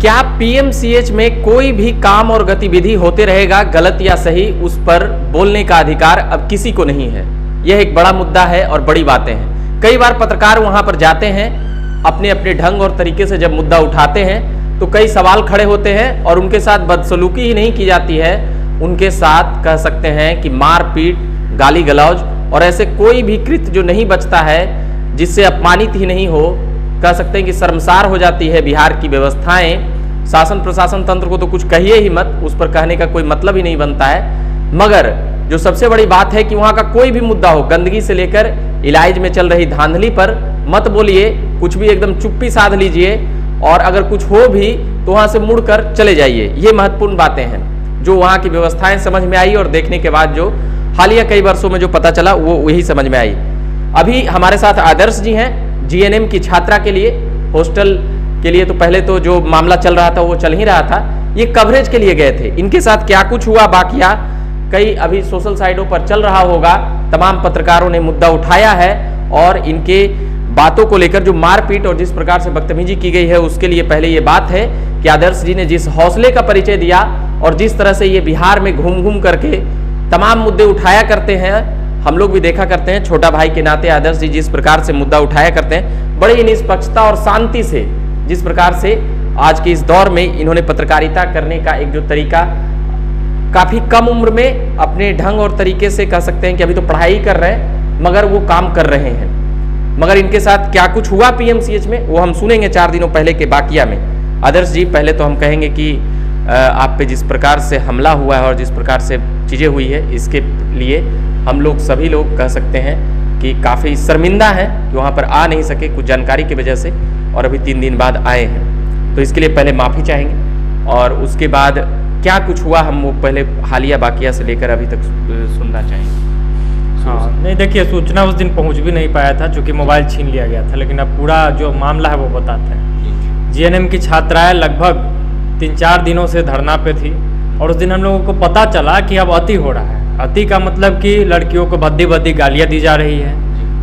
क्या पीएमसीएच में कोई भी काम और गतिविधि होते रहेगा, गलत या सही, उस पर बोलने का अधिकार अब किसी को नहीं है। यह एक बड़ा मुद्दा है और बड़ी बातें हैं। कई बार पत्रकार वहां पर जाते हैं, अपने अपने ढंग और तरीके से जब मुद्दा उठाते हैं तो कई सवाल खड़े होते हैं और उनके साथ बदसलूकी ही नहीं की जाती है, उनके साथ कह सकते हैं कि मारपीट, गाली गलौज और ऐसे कोई भी कृत्य जो नहीं बचता है जिससे अपमानित ही नहीं हो, कह सकते हैं कि शर्मसार हो जाती है बिहार की व्यवस्थाएं। शासन प्रशासन तंत्र को तो कुछ कहिए ही मत, उस पर कहने का कोई मतलब ही नहीं बनता है। मगर जो सबसे बड़ी बात है कि वहां का कोई भी मुद्दा हो, गंदगी से लेकर इलाज में चल रही धांधली पर मत बोलिए, कुछ भी एकदम चुप्पी साध लीजिए और अगर कुछ हो भी तो वहां से मुड़कर चले जाइए। ये महत्वपूर्ण बातें हैं जो वहां की व्यवस्थाएं समझ में आई और देखने के बाद जो हालिया कई वर्षों में जो पता चला वो वही समझ में आई। अभी हमारे साथ आदर्श जी हैं, जीएनएम की छात्रा के लिए, हॉस्टल के लिए तो पहले तो जो मामला चल रहा था वो चल ही रहा था, ये कवरेज के लिए गए थे। इनके साथ क्या कुछ हुआ बाकिया कई अभी सोशल साइटों पर चल रहा होगा। तमाम पत्रकारों ने मुद्दा उठाया है और इनके बातों को लेकर जो मारपीट और जिस प्रकार से बदतमीजी की गई है उसके लिए पहले ये बात है कि आदर्श जी ने जिस हौसले का परिचय दिया और जिस तरह से ये बिहार में घूम घूम करके तमाम मुद्दे उठाया करते हैं, हम लोग भी देखा करते हैं, छोटा भाई के नाते आदर्श जी जिस प्रकार से मुद्दा उठाया करते हैं, बड़े ही निष्पक्षता और शांति से, जिस प्रकार से आज के इस दौर में इन्होंने पत्रकारिता करने का एक जो तरीका, काफी कम उम्र में अपने ढंग और तरीके से कह सकते हैं कि अभी तो पढ़ाई कर रहे हैं मगर वो काम कर रहे हैं। मगर इनके साथ क्या कुछ हुआ पीएमसीएच में वो हम सुनेंगे 4 दिनों पहले के बाकिया में। आदर्श जी, पहले तो हम कहेंगे कि आप पे जिस प्रकार से हमला हुआ है और जिस प्रकार से चीज़ें हुई है, इसके लिए हम लोग सभी लोग कह सकते हैं कि काफ़ी शर्मिंदा हैं कि वहाँ पर आ नहीं सके कुछ जानकारी की वजह से और अभी 3 दिन बाद आए हैं। तो इसके लिए पहले माफ़ी चाहेंगे और उसके बाद क्या कुछ हुआ हम वो पहले हालिया बाकिया से लेकर अभी तक सुनना चाहेंगे। हाँ, नहीं देखिए, सूचना उस दिन पहुंच भी नहीं पाया था क्योंकि मोबाइल छीन लिया गया था, लेकिन अब पूरा जो मामला है वो बताते हैं। जीएनएम की छात्राएं लगभग 3-4 दिनों से धरना पे थी और उस दिन हम लोगों को पता चला कि अब अति हो रहा है। अति का मतलब कि लड़कियों को भद्दी भद्दी गालियाँ दी जा रही है,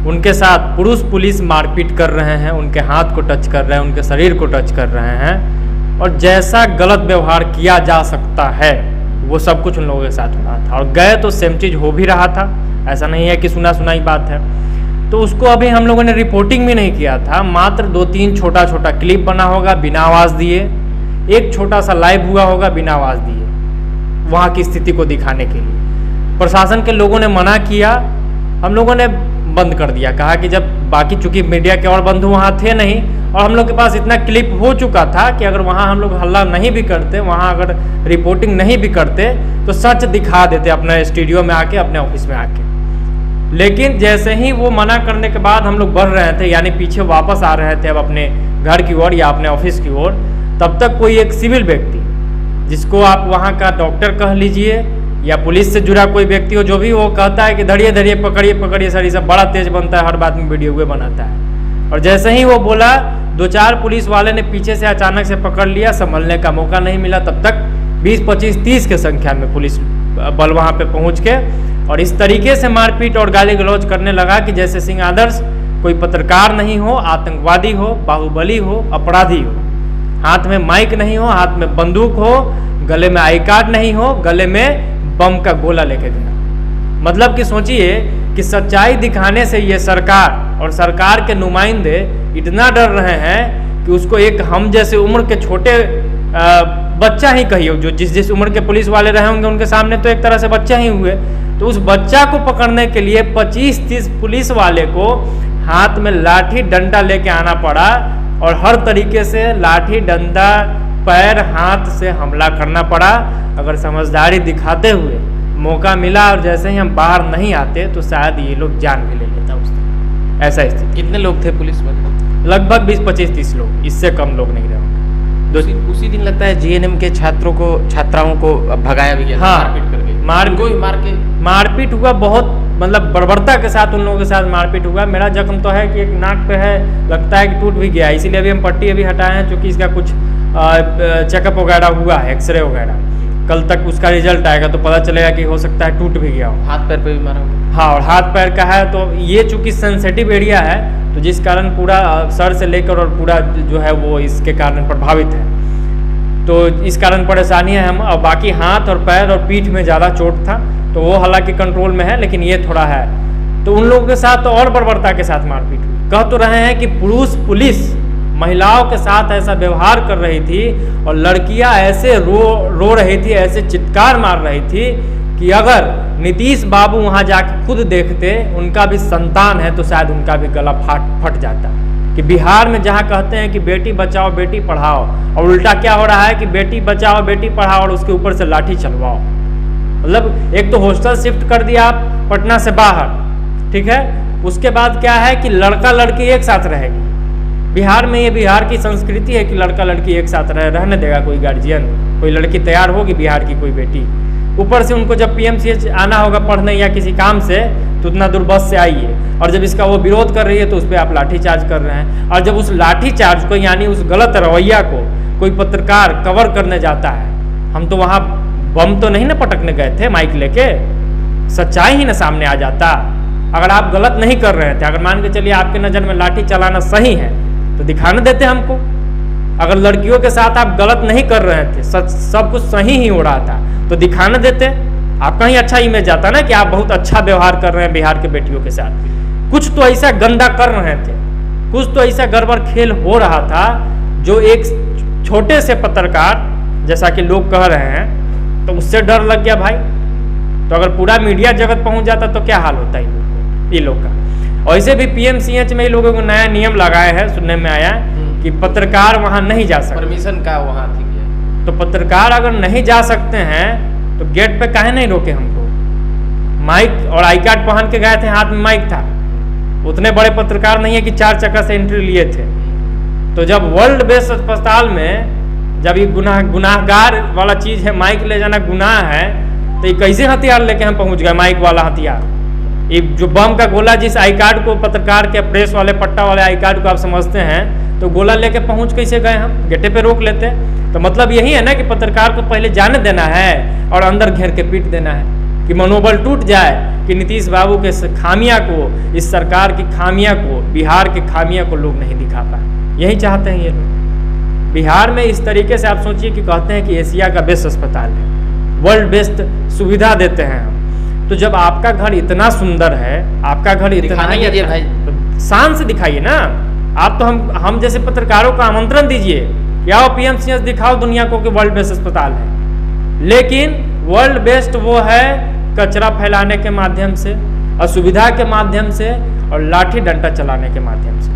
उनके साथ पुरुष पुलिस मारपीट कर रहे हैं, उनके हाथ को टच कर रहे हैं, उनके शरीर को टच कर रहे हैं और जैसा गलत व्यवहार किया जा सकता है वो सब कुछ उन लोगों के साथ हो रहा था। और गए तो सेम चीज़ हो भी रहा था, ऐसा नहीं है कि सुना सुनाई बात है। तो उसको अभी हम लोगों ने रिपोर्टिंग भी नहीं किया था, मात्र 2-3 छोटा छोटा क्लिप बना होगा बिना आवाज़ दिए, एक छोटा सा लाइव हुआ होगा बिना आवाज़ दिए, वहाँ की स्थिति को दिखाने के लिए। प्रशासन के लोगों ने मना किया, हम लोगों ने बंद कर दिया, कहा कि जब बाकी चूंकि मीडिया के और बंधु वहाँ थे नहीं और हम लोग के पास इतना क्लिप हो चुका था कि अगर वहाँ हम लोग हल्ला नहीं भी करते, वहाँ अगर रिपोर्टिंग नहीं भी करते तो सच दिखा देते अपने स्टूडियो में आके, अपने ऑफिस में आके। लेकिन जैसे ही वो मना करने के बाद हम लोग बढ़ रहे थे, यानी पीछे वापस आ रहे थे अब अपने घर की ओर या अपने ऑफिस की ओर, तब तक कोई एक सिविल व्यक्ति, जिसको आप वहाँ का डॉक्टर कह लीजिए या पुलिस से जुड़ा कोई व्यक्ति हो, जो भी वो कहता है कि धड़िए धड़िए पकड़िए पकड़िए सर, ये सब बड़ा तेज बनता है, हर बात में वीडियो हुए बनाता है। और जैसे ही वो बोला, 2-4 पुलिस वाले ने पीछे से अचानक से पकड़ लिया, संभलने का मौका नहीं मिला। तब तक 20, 25, 30 के संख्या में पुलिस बल वहाँ पे पहुँच के और इस तरीके से मारपीट और गाली गलौज करने लगा कि जैसे सिंह आदर्श कोई पत्रकार नहीं हो, आतंकवादी हो, बाहुबली हो, अपराधी हो। हाथ में माइक नहीं हो, हाथ में बंदूक हो, गले में आई कार्ड नहीं हो, गले में बम का गोला लेके गया। मतलब कि सोचिए कि सच्चाई दिखाने से ये सरकार और सरकार के नुमाइंदे इतना डर रहे हैं कि उसको एक हम जैसे उम्र के छोटे बच्चा ही कहिए, जो जिस उम्र के पुलिस वाले रहे होंगे उनके सामने तो एक तरह से बच्चा ही हुए, तो उस बच्चा को पकड़ने के लिए 25-30 पुलिस वाले को हाथ में लाठी डंडा लेके आना पड़ा और हर तरीके से लाठी डंडा पैर हाथ से हमला करना पड़ा। अगर समझदारी दिखाते हुए मौका मिला और जैसे ही हम बाहर नहीं आते तो शायद ये लोग जान भी ले लेता उस दिन। ऐसा स्थिति। कितने लोग थे पुलिस में? लगभग 20, 25, 30 लोग, इससे कम लोग नहीं रहे होंगे। उसी दिन लगता है जीएनएम के छात्राओं को भगाया भी गया। हाँ, मारपीट करके मारपीट हुआ, बहुत मतलब बर्बरता के साथ उन लोगों के साथ मारपीट हुआ। मेरा जख्म तो है कि एक नाक पे है, लगता है कि टूट भी गया, इसीलिए अभी हम पट्टी अभी हटाए हैं, क्योंकि इसका कुछ चेकअप वगैरह हुआ है, एक्सरे वगैरह, कल तक उसका रिजल्ट आएगा तो पता चलेगा कि हो सकता है टूट भी गया हो। हाथ पैर पे भी मारा होगा? हाँ, और हाथ पैर का है, तो ये चूंकि सेंसिटिव एरिया है तो जिस कारण पूरा सर से लेकर और पूरा जो है वो इसके कारण प्रभावित है। तो इस कारण परेशानी है हम। और बाकी हाथ और पैर और पीठ में ज़्यादा चोट था, तो वो हालांकि कंट्रोल में है, लेकिन ये थोड़ा है। तो उन लोगों के साथ तो और बर्बरता के साथ मारपीट हुई। कह तो रहे हैं कि पुलिस महिलाओं के साथ ऐसा व्यवहार कर रही थी और लड़कियां ऐसे रो रही थी, ऐसे चित्कार मार रही थी कि अगर नीतीश बाबू वहां जाके खुद देखते, उनका भी संतान है, तो शायद उनका भी गला फट जाता। कि बिहार में जहां कहते हैं कि बेटी बचाओ बेटी पढ़ाओ, और उल्टा क्या हो रहा है कि बेटी बचाओ बेटी पढ़ाओ और उसके ऊपर से लाठी चलवाओ। मतलब एक तो हॉस्टल शिफ्ट कर दिया आप पटना से बाहर, ठीक है, उसके बाद क्या है कि लड़का लड़की एक साथ रहेगी। बिहार में ये बिहार की संस्कृति है कि लड़का लड़की एक साथ रहने देगा कोई गार्जियन? कोई लड़की तैयार होगी बिहार की कोई बेटी? ऊपर से उनको जब पीएमसीएच आना होगा पढ़ने या किसी काम से, तो उतना दूर बस से आइए, और जब इसका वो विरोध कर रही है तो उस पर आप लाठीचार्ज कर रहे हैं। और जब उस लाठीचार्ज को, यानी उस गलत रवैया को कोई पत्रकार कवर करने जाता है, हम तो वहाँ बम तो नहीं ना पटकने गए थे माइक लेके, सच्चाई ही ना सामने आ जाता। अगर आप गलत नहीं कर रहे थे, अगर मान के चलिए आपके नज़र में लाठी चलाना सही है, तो दिखाने देते हमको। अगर लड़कियों के साथ आप गलत नहीं कर रहे थे, सब कुछ सही ही हो रहा था, तो दिखाने देते, आपका ही अच्छा इमेज जाता ना कि आप बहुत अच्छा व्यवहार कर रहे हैं बिहार के बेटियों के साथ। कुछ तो ऐसा गंदा कर रहे थे, कुछ तो ऐसा गड़बड़ खेल हो रहा था, जो एक छोटे से पत्रकार जैसा कि लोग कह रहे हैं, तो उससे डर लग गया भाई। तो अगर पूरा मीडिया जगत पहुंच जाता तो क्या हाल होता है ये लोग का। और ऐसे भी पीएमसीएच में लोगों को नया नियम लगाए हैं, सुनने में आया कि पत्रकार वहां नहीं जा सकते। परमिशन का वहां थी क्या? तो पत्रकार अगर नहीं जा सकते हैं तो गेट पे काहे नहीं रोके हमको? माइक और आई कार्ड पहन के गए थे, हाथ में माइक था। उतने बड़े पत्रकार नहीं है कि 4 चक्का से एंट्री लिए थे। तो जब वर्ल्ड बेस्ट अस्पताल में जब ये गुनाहगार वाला चीज है, माइक ले जाना गुनाह है, तो ये कैसे हथियार लेके हम पहुंच गए? माइक वाला हथियार, ये जो बम का गोला, जिस आई कार्ड को पत्रकार के प्रेस वाले पट्टा वाले आई कार्ड को आप समझते हैं, तो गोला लेके पहुंच कैसे गए? हम गेटे पे रोक लेते। तो मतलब यही है ना कि पत्रकार को पहले जाने देना है और अंदर घेर के पीट देना है, कि मनोबल टूट जाए कि नीतीश बाबू के खामियां को, इस सरकार की खामियां को, बिहार की खामियां को लोग नहीं दिखा पाए। यही चाहते हैं ये लोग। बिहार में इस तरीके से आप सोचिए कि कहते हैं कि एशिया का बेस्ट अस्पताल है, वर्ल्ड बेस्ट सुविधा देते हैं हम। तो जब आपका घर इतना सुंदर है, आपका घर इतना ही भाई, तो शान से दिखाइए ना। आप तो हम जैसे पत्रकारों को आमंत्रण दीजिए कि आओ पीएमसीएच दिखाओ दुनिया को कि वर्ल्ड बेस्ट अस्पताल है। लेकिन वर्ल्ड बेस्ट वो है कचरा फैलाने के माध्यम से, असुविधा के माध्यम से और लाठी डंडा चलाने के माध्यम से।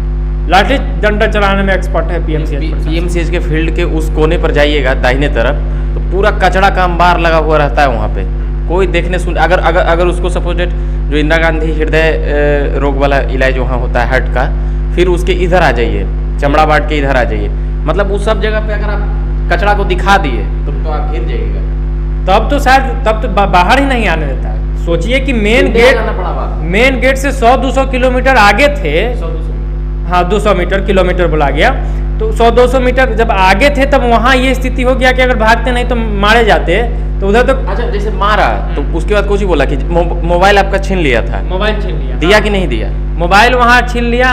लाठी डंडा चलाने में एक्सपर्ट है पीएमसीएच के फील्ड के उस कोने पर जाइएगा दाहिने तरफ, तो पूरा कचरा का अंबार लगा हुआ रहता है वहाँ पे। कोई देखने सुन अगर उसको सपोजेड जो इंदिरा गांधी हृदय रोग वाला इलाज वहाँ होता है हार्ट का, फिर उसके इधर आ जाइए, चमड़ा बाट के इधर आ जाइए, मतलब उस सब जगह पे अगर आप कचरा को दिखा दिए तो आप घिर जाइएगा। तब तो शायद तब तो बाहर ही नहीं आने देता है। सोचिए कि मेन गेट से 100-200 किलोमीटर आगे थे, 200 मीटर, किलोमीटर बोला गया, तो 100-200 मीटर जब आगे थे तब वहाँ ये स्थिति हो गया कि अगर भागते नहीं तो मारे जाते। तो उधर तो अच्छा, जैसे मारा तो उसके बाद कुछ ही बोला कि मोबाइल आपका छीन लिया था, मोबाइल छीन लिया, दिया कि नहीं दिया? मोबाइल वहाँ छीन लिया।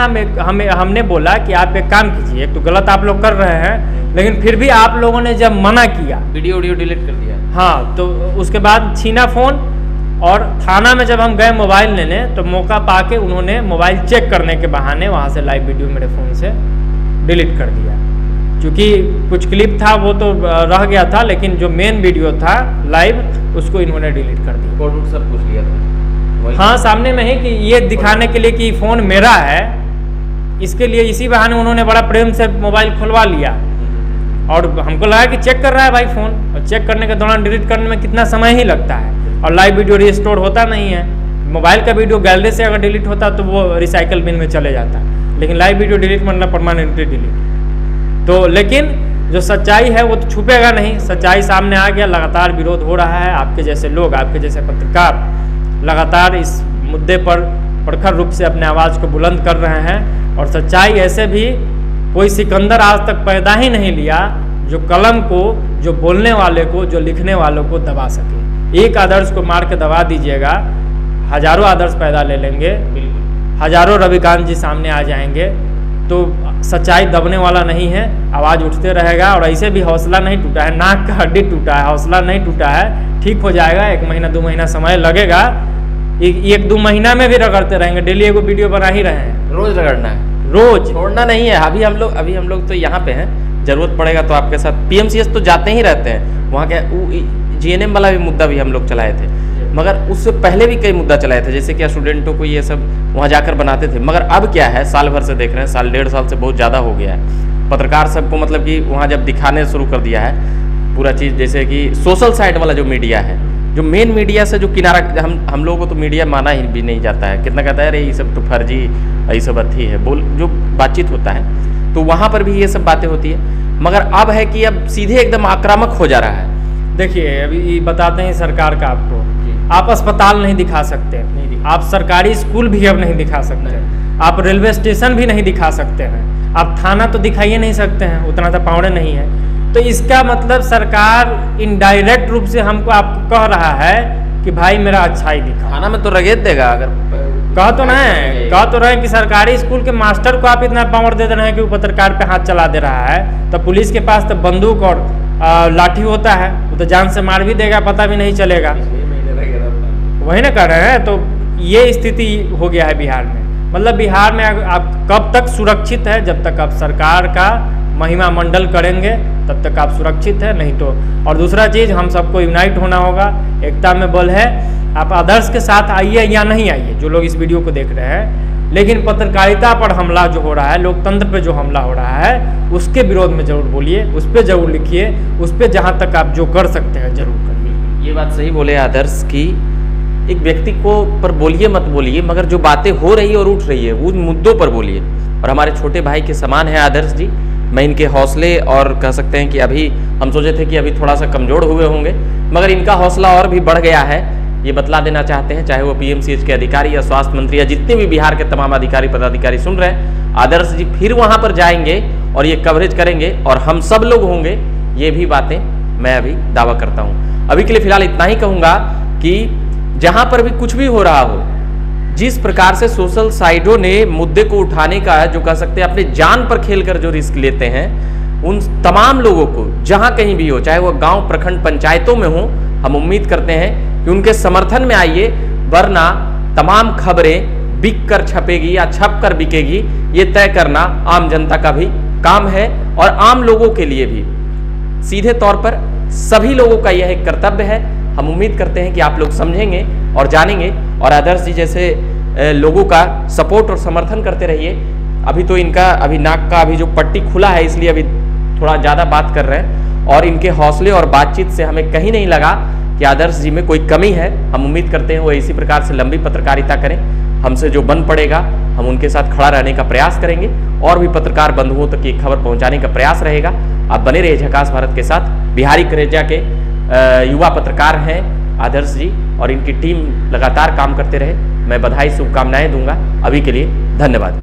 हमने बोला कि आप एक काम कीजिए, एक तो गलत आप लोग कर रहे हैं, लेकिन फिर भी आप लोगों ने जब मना किया, वीडियो डिलीट कर दिया। हाँ, तो उसके बाद छीना फोन, और थाना में जब हम गए मोबाइल लेने तो मौका पाके उन्होंने मोबाइल चेक करने के बहाने वहाँ से लाइव वीडियो मेरे फ़ोन से डिलीट कर दिया। क्योंकि कुछ क्लिप था वो तो रह गया था, लेकिन जो मेन वीडियो था लाइव उसको इन्होंने डिलीट कर दिया। कोड सब पूछ लिया था? हाँ, सामने में ही कि ये दिखाने के लिए कि फ़ोन मेरा है, इसके लिए इसी बहाने उन्होंने बड़ा प्रेम से मोबाइल खुलवा लिया। और हमको लगा कि चेक कर रहा है भाई फ़ोन, और चेक करने के दौरान डिलीट करने में कितना समय ही लगता है, और लाइव वीडियो रिस्टोर होता नहीं है। मोबाइल का वीडियो गैलरी से अगर डिलीट होता तो वो रिसाइकल बिन में चले जाता, लेकिन लाइव वीडियो डिलीट मतलब परमानेंटली डिलीट। तो लेकिन जो सच्चाई है वो तो छुपेगा नहीं, सच्चाई सामने आ गया। लगातार विरोध हो रहा है, आपके जैसे लोग, आपके जैसे पत्रकार लगातार इस मुद्दे पर प्रखर रूप से अपने आवाज़ को बुलंद कर रहे हैं। और सच्चाई ऐसे भी कोई सिकंदर आज तक पैदा ही नहीं लिया जो कलम को, जो बोलने वाले को, जो लिखने वालों को दबा सके। एक आदर्श को मार के दबा दीजिएगा, हजारों आदर्श पैदा ले लेंगे, हजारों रविकांत जी सामने आ जाएंगे। तो सच्चाई दबने वाला नहीं है, आवाज़ उठते रहेगा। और ऐसे भी हौसला नहीं टूटा है, नाक का हड्डी टूटा है, हौसला नहीं टूटा है, ठीक हो जाएगा। 1 महीना 2 महीना समय लगेगा, 1-2 महीना में भी रगड़ते रहेंगे। डेली एगो वीडियो बना ही रहे हैं, रोज रगड़ना है, रोज छोड़ना नहीं है। अभी हम लोग तो यहाँ पे हैं, जरूरत पड़ेगा तो आपके साथ PMCS तो जाते ही रहते हैं। वहाँ के GNM वाला भी मुद्दा भी हम लोग चलाए थे, मगर उससे पहले भी कई मुद्दा चलाए थे, जैसे कि स्टूडेंटों को ये सब वहाँ जाकर बनाते थे। मगर अब क्या है, साल भर से देख रहे हैं, साल 1.5 साल से बहुत ज़्यादा हो गया है। पत्रकार सबको मतलब कि वहाँ जब दिखाने शुरू कर दिया है पूरा चीज़, जैसे कि सोशल साइड वाला जो मीडिया है, जो मेन मीडिया से जो किनारा, हम लोगों को तो मीडिया माना ही भी नहीं जाता है। कितना कहता है अरे ये सब तो फर्जी, ये सब अथी है, जो बातचीत होता है, तो वहाँ पर भी ये सब बातें होती है। मगर अब है कि अब सीधे एकदम आक्रामक हो जा रहा है। देखिए, अभी बताते हैं सरकार का आपको, आप अस्पताल नहीं दिखा सकते, आप सरकारी स्कूल भी अब नहीं दिखा सकते, आप रेलवे स्टेशन भी नहीं दिखा सकते हैं, आप थाना तो दिखाइए नहीं सकते हैं, उतना तो पावड़े नहीं है। तो इसका मतलब सरकार इनडायरेक्ट रूप से हमको आपको कह रहा है कि भाई मेरा अच्छाई दिखा। थाना में तो रगेत देगा अगर कह तो रहे कि सरकारी स्कूल के मास्टर को आप इतना पावर दे रहे हैं कि वो पत्रकार पे हाथ चला दे रहा है, तो पुलिस के पास तो बंदूक और लाठी होता है, वो तो जान से मार भी देगा, पता भी नहीं चलेगा। वही ना कर रहे हैं। तो ये स्थिति हो गया है बिहार में। मतलब बिहार में आप कब तक सुरक्षित है, जब तक आप सरकार का महिमा मंडल करेंगे तब तक आप सुरक्षित है, नहीं तो। और दूसरा चीज़, हम सबको यूनाइट होना होगा, एकता में बल है। आप आदर्श के साथ आइए या नहीं आइए, जो लोग इस वीडियो को देख रहे हैं, लेकिन पत्रकारिता पर हमला जो हो रहा है, लोकतंत्र पे जो हमला हो रहा है, उसके विरोध में जरूर बोलिए, उस पर जरूर लिखिए, उस पर जहाँ तक आप जो कर सकते हैं जरूर करिए। ये बात सही बोले आदर्श की, एक व्यक्ति को पर बोलिए मत बोलिए, मगर जो बातें हो रही है और उठ रही है उन मुद्दों पर बोलिए। और हमारे छोटे भाई के समान है आदर्श जी। मैं इनके हौसले, और कह सकते हैं कि अभी हम सोचे थे कि अभी थोड़ा सा कमज़ोर हुए होंगे, मगर इनका हौसला और भी बढ़ गया है, ये बतला देना चाहते हैं। चाहे वो PMCH के अधिकारी या स्वास्थ्य मंत्री या जितने भी बिहार के तमाम अधिकारी पदाधिकारी सुन रहे हैं, आदर्श जी फिर वहाँ पर जाएंगे और ये कवरेज करेंगे और हम सब लोग होंगे। ये भी बातें मैं अभी दावा करता हूँ। अभी के लिए फिलहाल इतना ही कहूँगा कि जहाँ पर भी कुछ भी हो रहा हो, जिस प्रकार से सोशल साइडों ने मुद्दे को उठाने का, जो कह सकते हैं अपने जान पर खेलकर जो रिस्क लेते हैं, उन तमाम लोगों को जहां कहीं भी हो, चाहे वो गांव, प्रखंड, पंचायतों में हो, हम उम्मीद करते हैं कि उनके समर्थन में आइए। वरना तमाम खबरें बिक कर छपेगी या छप कर बिकेगी, ये तय करना आम जनता का भी काम है और आम लोगों के लिए भी सीधे तौर पर सभी लोगों का यह एक कर्तव्य है। हम उम्मीद करते हैं कि आप लोग समझेंगे और जानेंगे और आदर्श जी जैसे लोगों का सपोर्ट और समर्थन करते रहिए। अभी तो इनका अभी नाक का अभी जो पट्टी खुला है, इसलिए अभी थोड़ा ज़्यादा बात कर रहे हैं और इनके हौसले और बातचीत से हमें कहीं नहीं लगा कि आदर्श जी में कोई कमी है। हम उम्मीद करते हैं वो इसी प्रकार से लंबी पत्रकारिता करें। हमसे जो बन पड़ेगा हम उनके साथ खड़ा रहने का प्रयास करेंगे और भी पत्रकार बंधुओं तक ये खबर पहुंचाने का प्रयास रहेगा। आप बने रहिए झकास भारत के साथ। बिहारी करेजा के युवा पत्रकार हैं आदर्श जी और इनकी टीम लगातार काम करते रहे। मैं बधाई शुभकामनाएं दूंगा। अभी के लिए धन्यवाद।